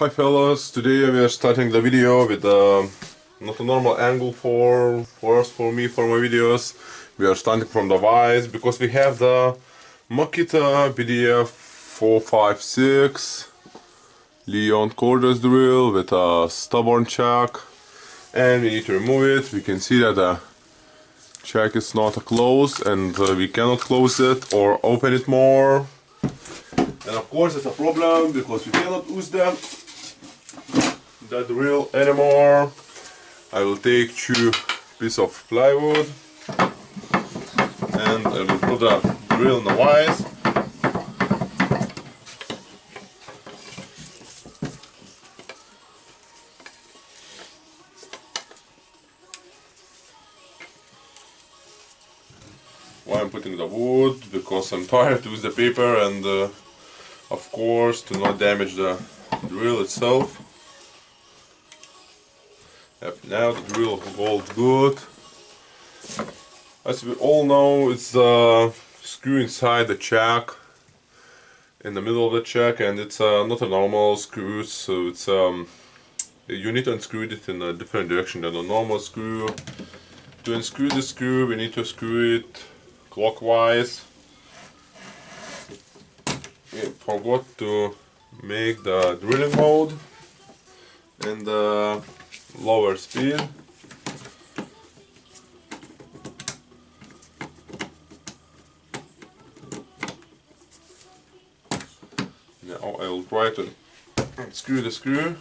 Hi fellas, today we are starting the video with not a normal angle for my videos. We are starting from the vise because we have the Makita BDF 456 Leon cordless drill with a stubborn chuck, and we need to remove it. We can see that the chuck is not closed and we cannot close it or open it more. And of course it's a problem because we cannot use the drill anymore. I will take two pieces of plywood and I will put the drill in the vise. Why I'm putting the wood? Because I'm tired to use the paper and of course to not damage the drill itself. Yep, now the drill holds good. As we all know, it's the screw inside the chuck, in the middle of the chuck, and it's not a normal screw, so it's you need to unscrew it in a different direction than a normal screw. To unscrew the screw, we need to screw it clockwise. We forgot to make the drilling mode and lower speed. Now I will try to unscrew the screw.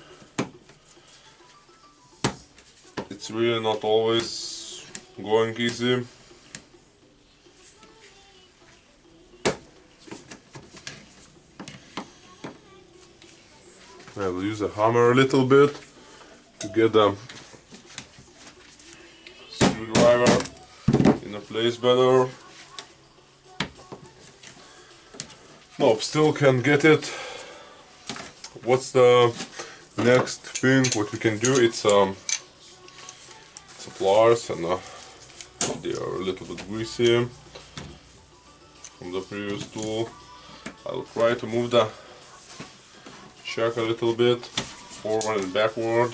It's really not always going easy. I will use a hammer a little bit to get the screwdriver in a place better. Nope, still can't get it. What's the next thing what we can do? It's pliers, and they are a little bit greasy from the previous tool. I'll try to move the chuck a little bit forward and backward.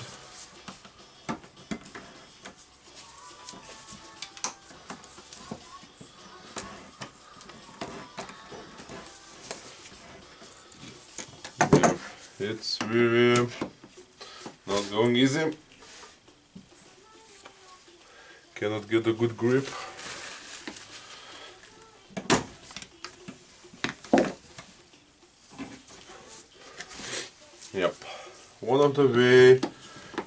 It's really not going easy. Cannot get a good grip. Yep. One of the way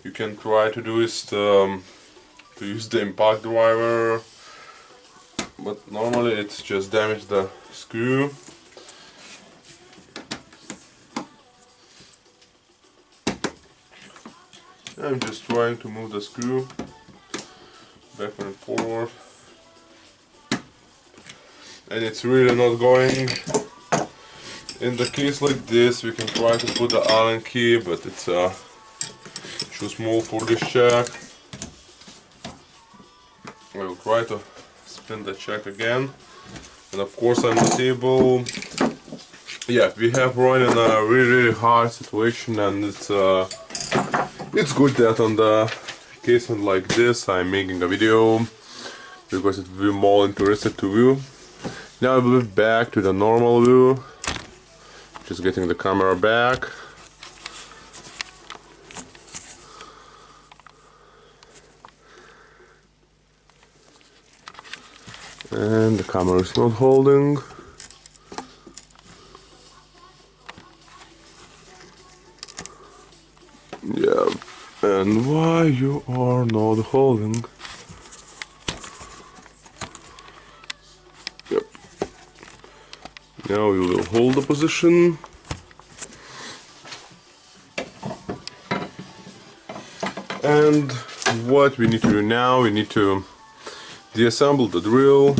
you can try to do is to use the impact driver, but normally it's just damage the screw. I'm just trying to move the screw backward and forward, and it's really not going. In the case like this, we can try to put the Allen key, but it's too small for this chuck. I will try to spin the chuck again, and of course I'm not able. Yeah, we have run in a really hard situation, and it's good that on the case like this I'm making a video because it will be more interesting to view. Now I will be back to the normal view. Just getting the camera back. And the camera is not holding. Yeah, and why you are not holding? Yep. Now we will hold the position. And what we need to do now, we need to deassemble the drill.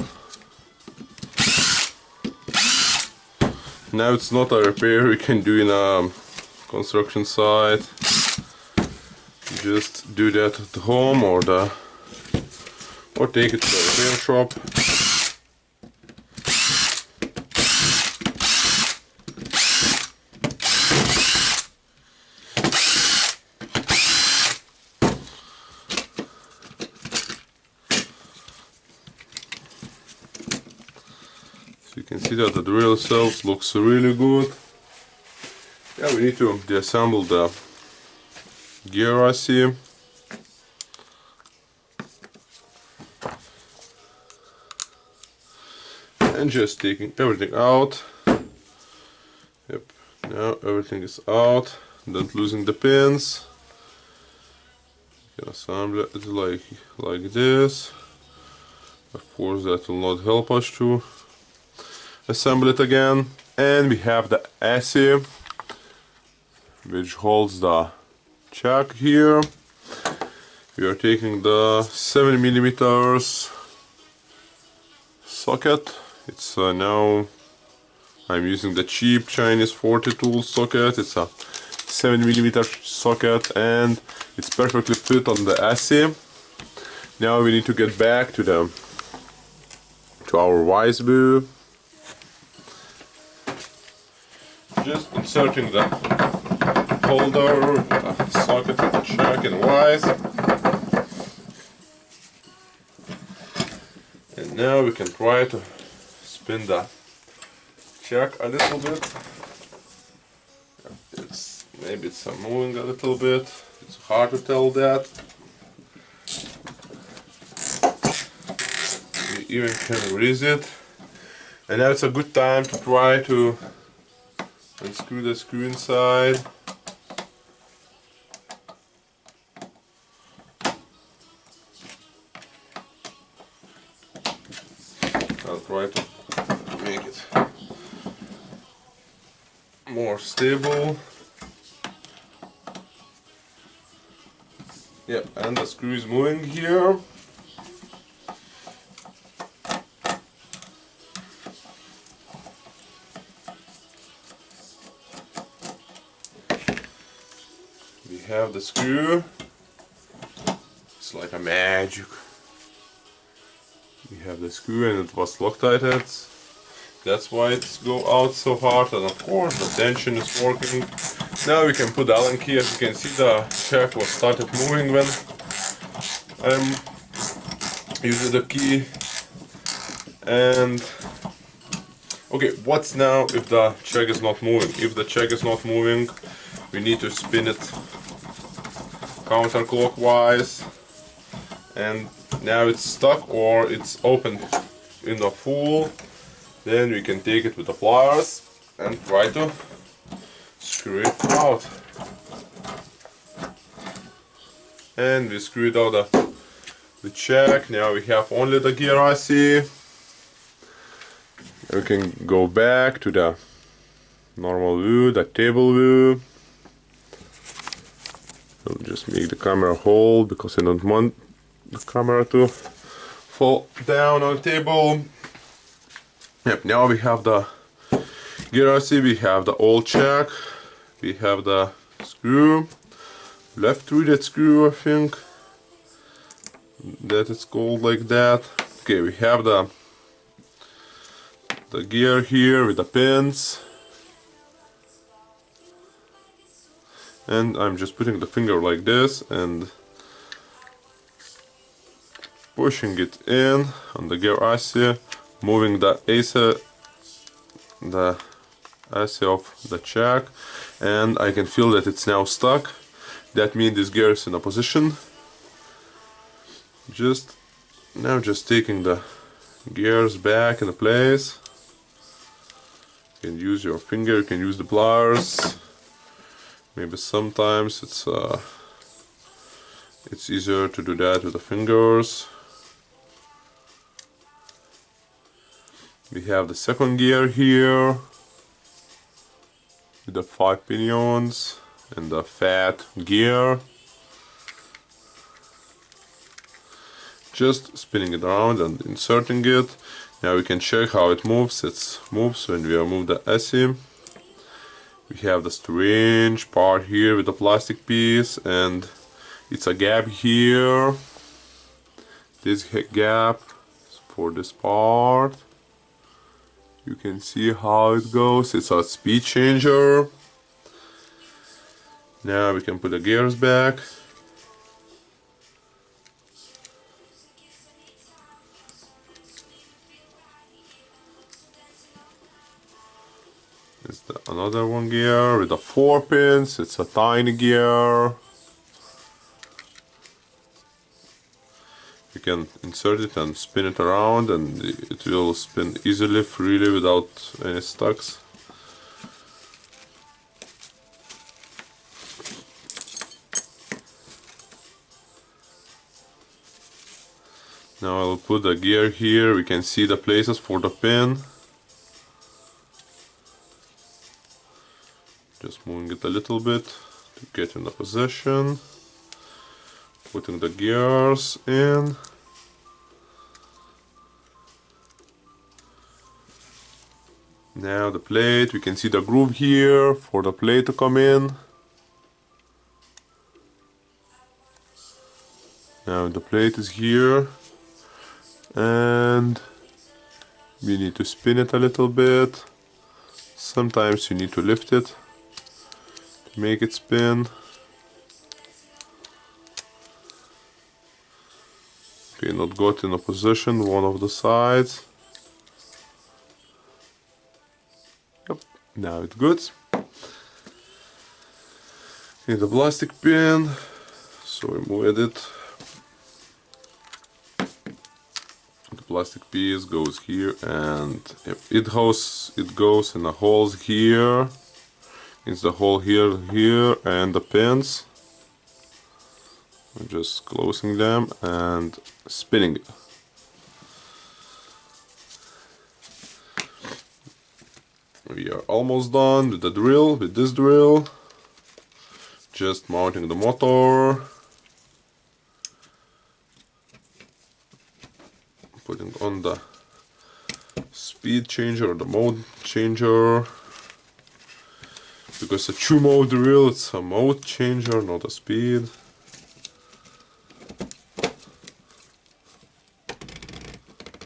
Now it's not a repair we can do in a construction site. Just do that at home or take it to the repair shop. can see that the drill itself looks really good. Yeah, we need to disassemble the gear assy. And just taking everything out. Yep, now everything is out. Not losing the pins. You can assemble it like this. Of course, that will not help us to assemble it again. And we have the assy, which holds the chuck here. We are taking the 7mm socket. It's now I'm using the cheap Chinese 40 tool socket. It's a 7mm socket and it's perfectly fit on the assy. Now we need to get back to our vise view. Just inserting the holder, the socket with the chuck and vise. And now we can try to spin the chuck a little bit. Maybe it's moving a little bit. It's hard to tell that. We even can raise it. And now it's a good time to try to unscrew the screw inside. I'll try to make it more stable. Yep, and the screw is moving here. We have the screw. It's like a magic. We have the screw and it was Loctited. That's why it's go out so hard, and of course the tension is working. Now we can put the Allen key. As you can see, the chuck was started moving when I'm using the key. And okay, what's now if the chuck is not moving? If the chuck is not moving, we need to spin it counterclockwise. And now it's stuck or it's open in the full. Then we can take it with the pliers and try to screw it out. And we screwed out the chuck. Now we have only the gear assy. We can go back to the normal view, the table view. I'll just make the camera hold because I don't want the camera to fall down on the table. Yep, now we have the gear assy, we have the old chuck, we have the screw, left-threaded screw, I think that it's called like that. Okay, we have the gear here with the pins, and I'm just putting the finger like this and pushing it in on the gear assy, moving the assy of the chuck, and I can feel that it's now stuck. That means this gear is in a position. Just taking the gears back in place. You can use your finger, you can use the pliers. Maybe sometimes it's easier to do that with the fingers. We have the second gear here with the 5 pinions and the fat gear. Just spinning it around and inserting it. Now we can check how it moves. It moves when we remove the assy. We have the strange part here with the plastic piece, and it's a gap here. This gap is for this part. You can see how it goes. It's a speed changer. Now we can put the gears back. Another one gear with the 4 pins. It's a tiny gear. You can insert it and spin it around, and it will spin easily, freely, without any stucks. Now I'll put the gear here. We can see the places for the pin. Just moving it a little bit to get in the position. Putting the gears in. Now the plate, we can see the groove here for the plate to come in. Now the plate is here. And we need to spin it a little bit. Sometimes you need to lift it to make it spin. Okay, not got in a position, one of the sides. Yep, now it's good. Okay, the plastic pin, so we moved it. Plastic piece goes here, and it goes in the holes here. It's the hole here, and the pins. I'm just closing them and spinning it. We are almost done with the drill, with this drill. Just mounting the motor. Putting on the speed changer or the mode changer, because a 2-mode drill, it's a mode changer, not a speed.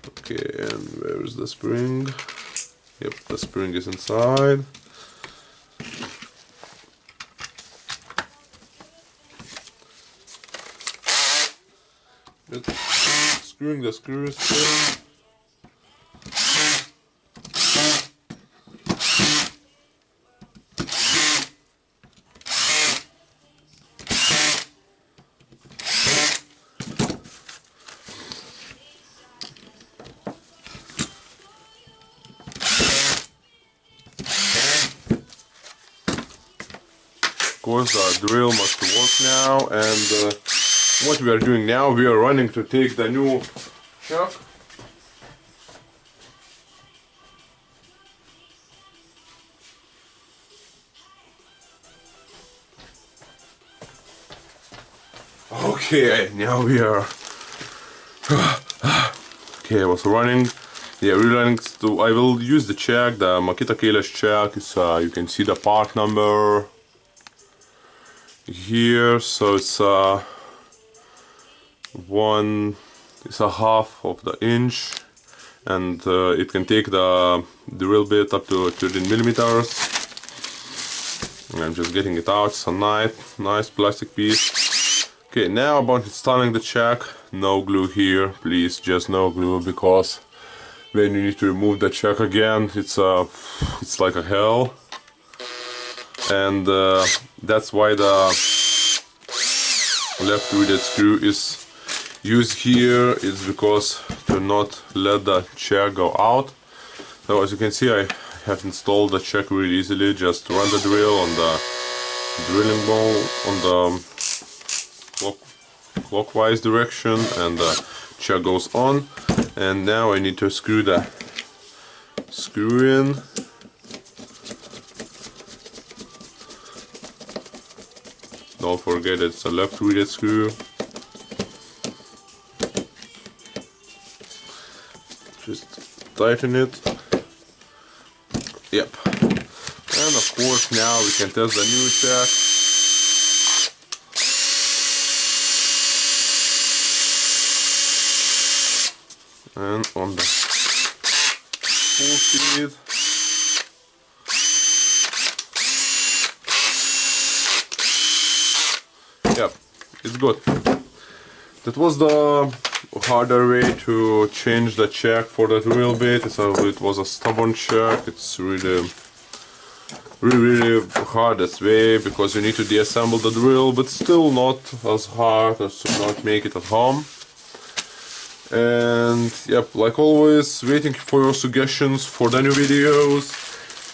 Okay, and where is the spring? Yep, the spring is inside. Screwing the screws in. Of course, the drill must work now, and what we are doing now, we are running to take the new chuck. Okay, now we are. Okay, I was running. Yeah, we're running to. I will use the check, the Makita keyless check. It's you can see the part number here. So it's it's a half of the inch, and it can take the drill bit up to 13 millimeters. I'm just getting it out. It's a nice plastic piece. Okay, now about installing the check. No glue here, please, just no glue, because when you need to remove the check again, it's like a hell. And that's why the left threaded screw is used here. It's because to not let the check go out. So as you can see, I have installed the check really easily. Just run the drill on the drilling ball on the clockwise direction, and the check goes on. And now I need to screw the screw in. Don't forget it's a left threaded screw. Just tighten it. Yep. And of course now we can test the new check. And on the full speed. Yep, it's good. That was the harder way to change the check for the drill bit. So it was a stubborn check. It's really really hardest way, because you need to deassemble the drill, but still not as hard as to not make it at home. And yep, like always, waiting for your suggestions for the new videos.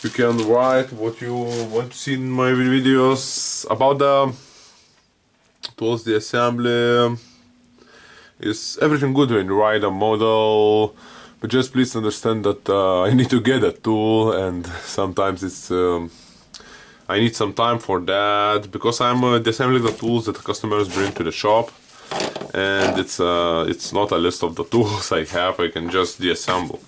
You can write what you want to see in my videos about the tools, the assembly. Is everything good when you write a model? But just please understand that I need to get a tool, and sometimes it's I need some time for that, because I'm disassembling the tools that the customers bring to the shop, and it's not a list of the tools I have. I can just deassemble.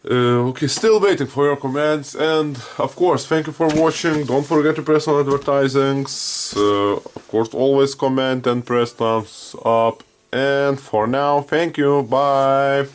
Okay, still waiting for your comments, and of course, thank you for watching. Don't forget to press on advertisings. Of course, always comment and press thumbs up. And for now, thank you. Bye.